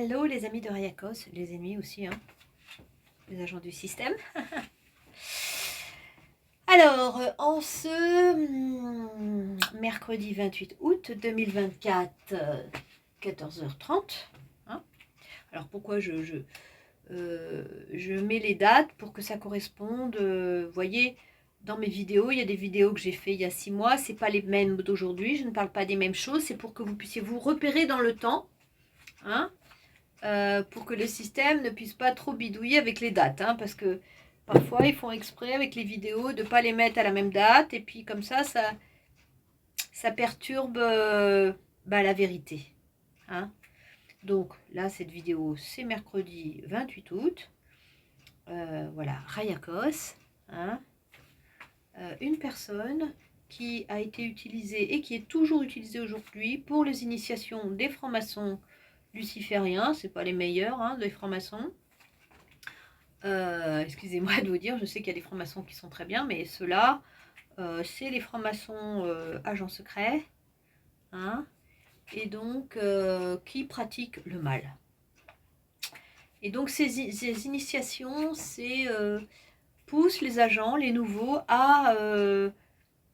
Hello les amis de Rayakos, les ennemis aussi, hein, les agents du système. Alors, en ce mercredi 28 août 2024, 14h30, hein, alors pourquoi je mets les dates pour que ça corresponde, vous voyez, dans mes vidéos, il y a des vidéos que j'ai fait il y a 6 mois, c'est pas les mêmes d'aujourd'hui, je ne parle pas des mêmes choses, c'est pour que vous puissiez vous repérer dans le temps, hein, pour que le système ne puisse pas trop bidouiller avec les dates, hein, parce que parfois ils font exprès avec les vidéos de ne pas les mettre à la même date, et puis comme ça perturbe la vérité, hein. Donc là, cette vidéo, c'est mercredi 28 août. Voilà, Rayakos, hein, une personne qui a été utilisée et qui est toujours utilisée aujourd'hui pour les initiations des francs-maçons lucifériens. C'est pas les meilleurs, hein, des francs-maçons. Excusez-moi de vous dire, je sais qu'il y a des francs-maçons qui sont très bien, mais ceux-là, c'est les francs-maçons agents secrets, hein, et donc qui pratiquent le mal. Et donc ces initiations, c'est poussent les agents, les nouveaux, à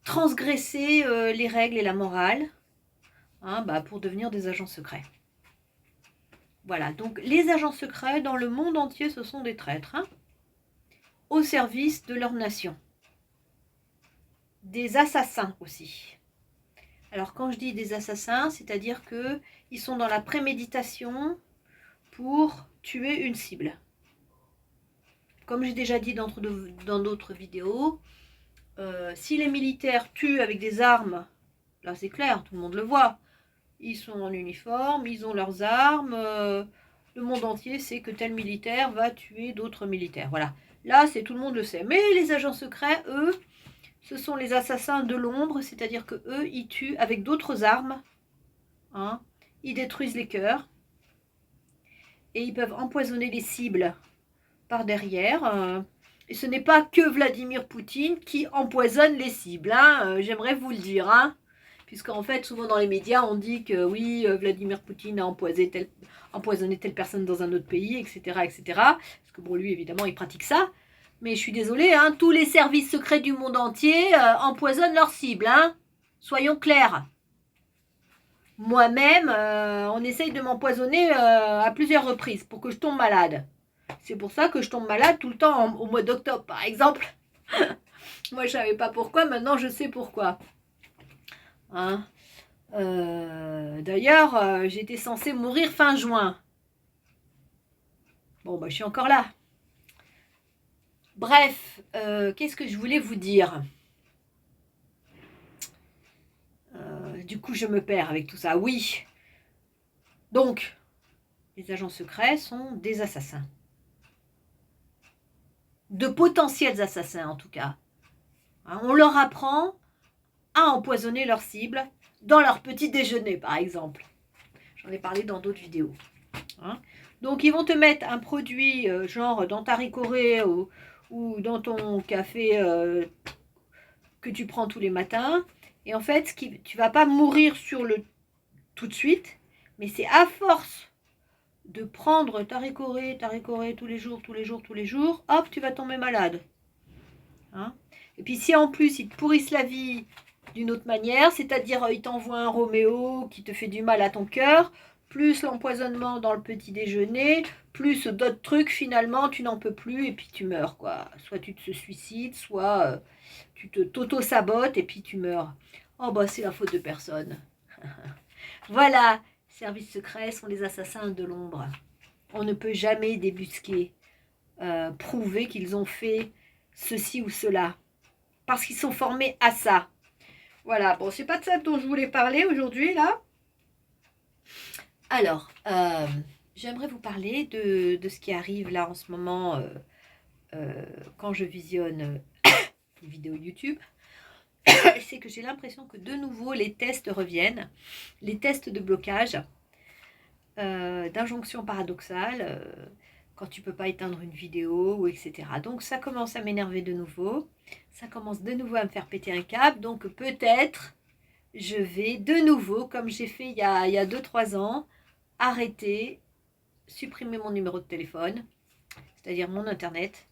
transgresser les règles et la morale, hein, pour devenir des agents secrets. Voilà, donc les agents secrets dans le monde entier, ce sont des traîtres, hein, au service de leur nation. Des assassins aussi. Alors quand je dis des assassins, c'est-à-dire qu'ils sont dans la préméditation pour tuer une cible. Comme j'ai déjà dit dans d'autres vidéos, si les militaires tuent avec des armes, là c'est clair, tout le monde le voit, ils sont en uniforme, ils ont leurs armes, le monde entier sait que tel militaire va tuer d'autres militaires. Voilà, là c'est tout le monde le sait. Mais les agents secrets, eux, ce sont les assassins de l'ombre, c'est-à-dire que eux, ils tuent avec d'autres armes, hein, ils détruisent les cœurs, et ils peuvent empoisonner les cibles par derrière. Et ce n'est pas que Vladimir Poutine qui empoisonne les cibles, hein, j'aimerais vous le dire, hein. Puisqu'en fait, souvent dans les médias, on dit que oui, Vladimir Poutine a empoisonné telle personne dans un autre pays, etc., etc. Parce que bon, lui, évidemment, il pratique ça. Mais je suis désolée, hein, tous les services secrets du monde entier empoisonnent leurs cibles, hein. Soyons clairs. Moi-même, on essaye de m'empoisonner à plusieurs reprises pour que je tombe malade. C'est pour ça que je tombe malade tout le temps au mois d'octobre, par exemple. Moi, je ne savais pas pourquoi, maintenant je sais pourquoi. Hein, d'ailleurs, j'étais censée mourir fin juin. Bon, je suis encore là. Bref, qu'est-ce que je voulais vous dire ? Du coup, je me perds avec tout ça. Oui. Donc, les agents secrets sont des assassins. De potentiels assassins, en tout cas. Hein, on leur apprend à empoisonner leurs cibles dans leur petit déjeuner, par exemple. J'en ai parlé dans d'autres vidéos. Hein, donc, ils vont te mettre un produit genre dans ta ricorée ou dans ton café que tu prends tous les matins. Et en fait, tu ne vas pas mourir tout de suite, mais c'est à force de prendre ta ricorée tous les jours, hop, tu vas tomber malade. Hein, et puis si en plus ils te pourrissent la vie d'une autre manière, c'est-à-dire ils t'envoient un Roméo qui te fait du mal à ton cœur, plus l'empoisonnement dans le petit déjeuner, plus d'autres trucs, finalement tu n'en peux plus et puis tu meurs, quoi. Soit tu te suicides, soit tu t'auto-sabotes et puis tu meurs. Oh c'est la faute de personne. Voilà, services secrets sont les assassins de l'ombre. On ne peut jamais débusquer, prouver qu'ils ont fait ceci ou cela, parce qu'ils sont formés à ça. Voilà, bon, c'est pas de ça dont je voulais parler aujourd'hui, là. Alors, j'aimerais vous parler de ce qui arrive là en ce moment quand je visionne les vidéos YouTube. C'est que j'ai l'impression que de nouveau les tests reviennent, les tests de blocage, d'injonction paradoxale, quand tu peux pas éteindre une vidéo, etc. Donc ça commence à m'énerver de nouveau, ça commence de nouveau à me faire péter un câble, donc peut-être je vais de nouveau, comme j'ai fait il y a 2-3 ans, arrêter supprimer mon numéro de téléphone, c'est-à-dire mon internet,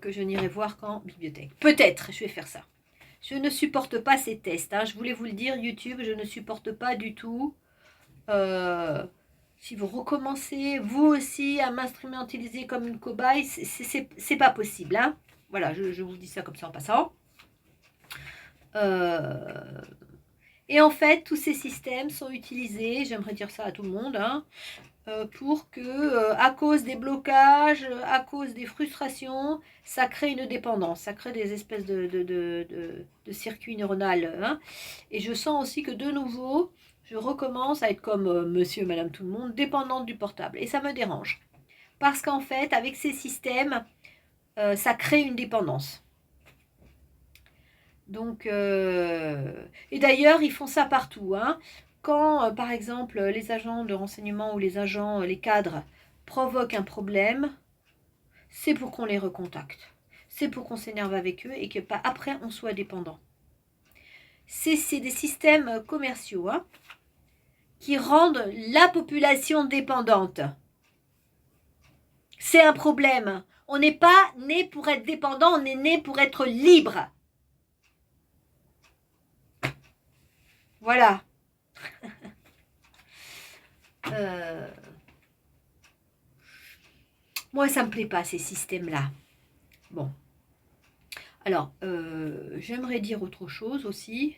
que je n'irai voir qu'en bibliothèque. Peut-être, je vais faire ça. Je ne supporte pas ces tests, hein. Je voulais vous le dire, YouTube, je ne supporte pas du tout. Si vous recommencez, vous aussi, à m'instrumentaliser comme une cobaye, c'est pas possible, hein. Voilà, je vous dis ça comme ça en passant. Et en fait, tous ces systèmes sont utilisés, j'aimerais dire ça à tout le monde, hein, pour que, à cause des blocages, à cause des frustrations, ça crée une dépendance, ça crée des espèces de circuits neuronaux. Hein. Et je sens aussi que de nouveau, je recommence à être comme monsieur et madame tout le monde, dépendante du portable. Et ça me dérange. Parce qu'en fait, avec ces systèmes, ça crée une dépendance. Donc, et d'ailleurs, ils font ça partout. Hein. Quand, par exemple, les agents de renseignement ou les agents, les cadres, provoquent un problème, c'est pour qu'on les recontacte. C'est pour qu'on s'énerve avec eux et que après, on soit dépendant. C'est des systèmes commerciaux hein, qui rendent la population dépendante. C'est un problème. On n'est pas né pour être dépendant, on est né pour être libre. Voilà. Moi, ça ne me plaît pas, ces systèmes-là. Bon. Alors, j'aimerais dire autre chose aussi.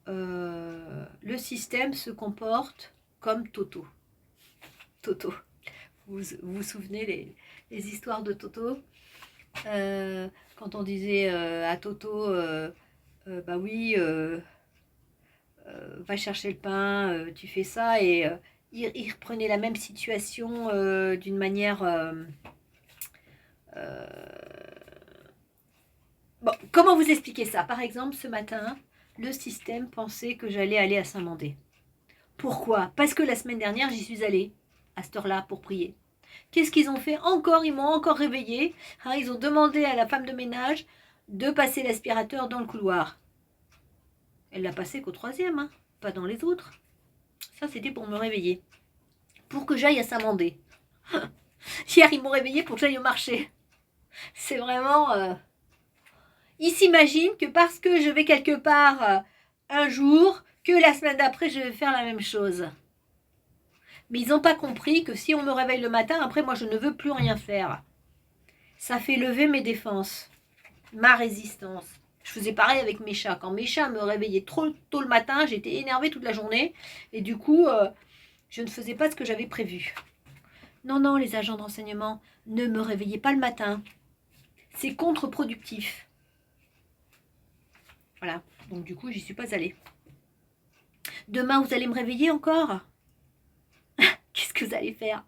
Le système se comporte comme Toto. Toto. Vous vous souvenez les histoires de Toto quand on disait à Toto, bah oui, va chercher le pain, tu fais ça, et il reprenait la même situation d'une manière... Bon, comment vous expliquer ça? Par exemple, ce matin, le système pensait que j'allais aller à Saint-Mandé. Pourquoi? Parce que la semaine dernière, j'y suis allée, à cette heure-là, pour prier. Qu'est-ce qu'ils ont fait? Encore, ils m'ont encore réveillée. Hein, ils ont demandé à la femme de ménage de passer l'aspirateur dans le couloir. Elle l'a passé qu'au 3e, hein, pas dans les autres. Ça, c'était pour me réveiller. Pour que j'aille à Saint-Mandé. Hier, ils m'ont réveillée pour que j'aille au marché. C'est vraiment... Ils s'imaginent que parce que je vais quelque part un jour, que la semaine d'après, je vais faire la même chose. Mais ils n'ont pas compris que si on me réveille le matin, après, moi, je ne veux plus rien faire. Ça fait lever mes défenses, ma résistance. Je faisais pareil avec mes chats. Quand mes chats me réveillaient trop tôt le matin, j'étais énervée toute la journée. Et du coup, je ne faisais pas ce que j'avais prévu. Non, non, les agents de renseignement, ne me réveillez pas le matin. C'est contre-productif. Voilà, donc du coup, j'y suis pas allée. Demain, vous allez me réveiller encore? Qu'est-ce que vous allez faire?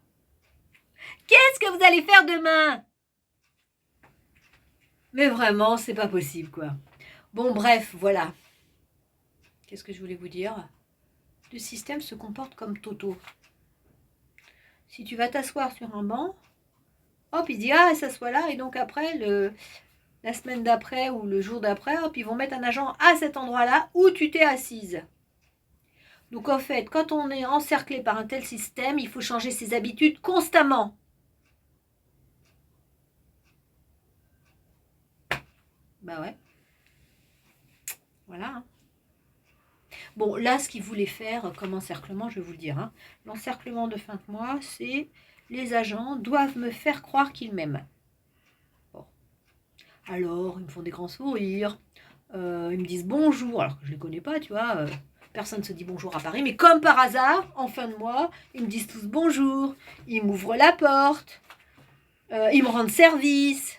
Qu'est-ce que vous allez faire demain? Mais vraiment, c'est pas possible, quoi. Bon, bref, voilà. Qu'est-ce que je voulais vous dire? Le système se comporte comme Toto. Si tu vas t'asseoir sur un banc, hop, il dit, ah, s'assoit là, et donc après, la semaine d'après ou le jour d'après, hop, ils vont mettre un agent à cet endroit-là où tu t'es assise. Donc en fait, quand on est encerclé par un tel système, il faut changer ses habitudes constamment. Bah ouais. Voilà. Bon, là, ce qu'ils voulaient faire comme encerclement, je vais vous le dire. Hein. L'encerclement de fin de mois, c'est les agents doivent me faire croire qu'ils m'aiment. Bon. Alors, ils me font des grands sourires. Ils me disent bonjour, alors que je ne les connais pas, tu vois. Personne ne se dit bonjour à Paris. Mais comme par hasard, en fin de mois, ils me disent tous bonjour. Ils m'ouvrent la porte. Ils me rendent service.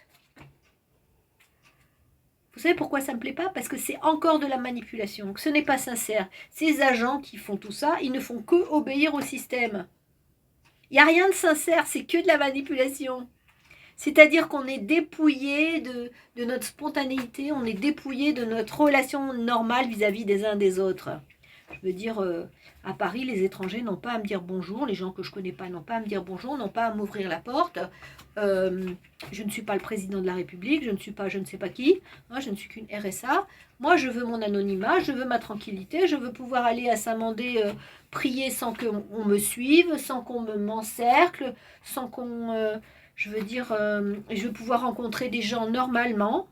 Vous savez pourquoi ça ne me plaît pas? Parce que c'est encore de la manipulation, que ce n'est pas sincère. Ces agents qui font tout ça, ils ne font que obéir au système. Il n'y a rien de sincère, c'est que de la manipulation. C'est-à-dire qu'on est dépouillé de notre spontanéité, on est dépouillé de notre relation normale vis-à-vis des uns des autres. Je veux dire, à Paris, les étrangers n'ont pas à me dire bonjour, les gens que je ne connais pas n'ont pas à me dire bonjour, n'ont pas à m'ouvrir la porte. Je ne suis pas le président de la République, je ne suis pas je ne sais pas qui, hein, je ne suis qu'une RSA. Moi, je veux mon anonymat, je veux ma tranquillité, je veux pouvoir aller à Saint-Mandé prier sans qu'on me suive, sans qu'on m'encercle, sans qu'on... je veux dire, je veux pouvoir rencontrer des gens normalement,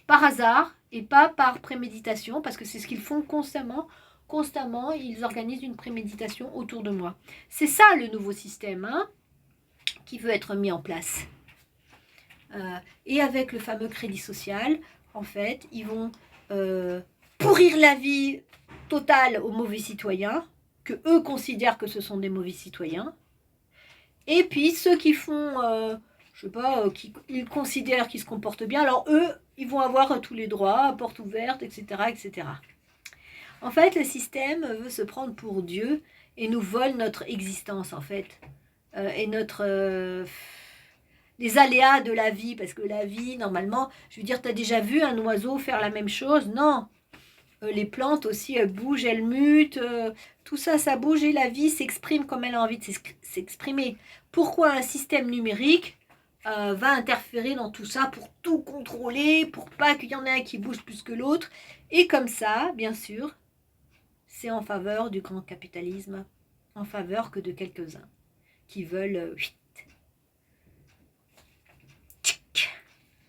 par hasard, et pas par préméditation, parce que c'est ce qu'ils font constamment. Constamment, ils organisent une préméditation autour de moi. C'est ça le nouveau système, hein, qui veut être mis en place. Et avec le fameux crédit social, en fait, ils vont pourrir la vie totale aux mauvais citoyens, que eux considèrent que ce sont des mauvais citoyens. Et puis ceux qui font, je sais pas, ils considèrent qu'ils se comportent bien, alors eux, ils vont avoir tous les droits, porte ouverte, etc., etc. En fait, le système veut se prendre pour Dieu et nous vole notre existence, en fait, et les aléas de la vie, parce que la vie, normalement, je veux dire, tu as déjà vu un oiseau faire la même chose? Non. Les plantes aussi, elles bougent, elles mutent, tout ça, ça bouge et la vie s'exprime comme elle a envie de s'exprimer. Pourquoi un système numérique va interférer dans tout ça pour tout contrôler, pour pas qu'il y en ait un qui bouge plus que l'autre? Et comme ça, bien sûr, c'est en faveur du grand capitalisme, en faveur que de quelques-uns qui veulent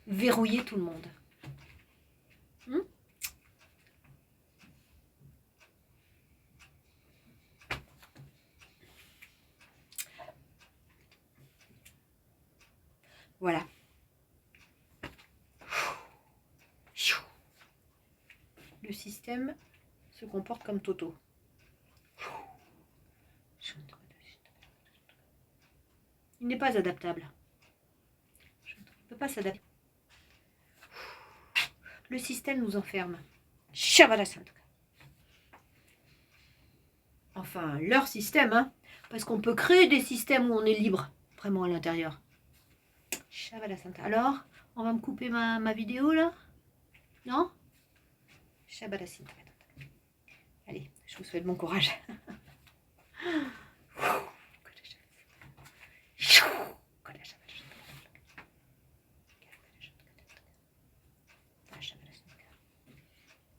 verrouiller tout le monde. Voilà. Le système se comporte comme Toto. Il n'est pas adaptable. Il ne peut pas s'adapter. Le système nous enferme. Enfin, leur système, hein. Parce qu'on peut créer des systèmes où on est libre, vraiment à l'intérieur. Alors, on va me couper ma vidéo là? Non? Allez, je vous souhaite bon courage.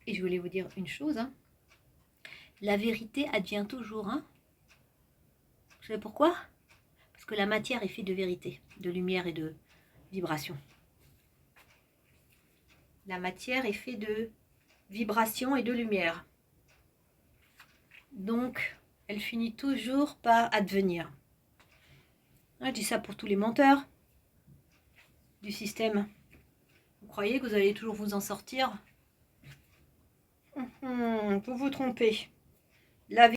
Et je voulais vous dire une chose, hein. La vérité advient toujours, hein. Vous savez pourquoi? Parce que la matière est faite de vérité, de lumière et de vibration. La matière est faite de vibration et de lumière. Donc, elle finit toujours par advenir. Je dis ça pour tous les menteurs du système. Vous croyez que vous allez toujours vous en sortir? Vous vous trompez. La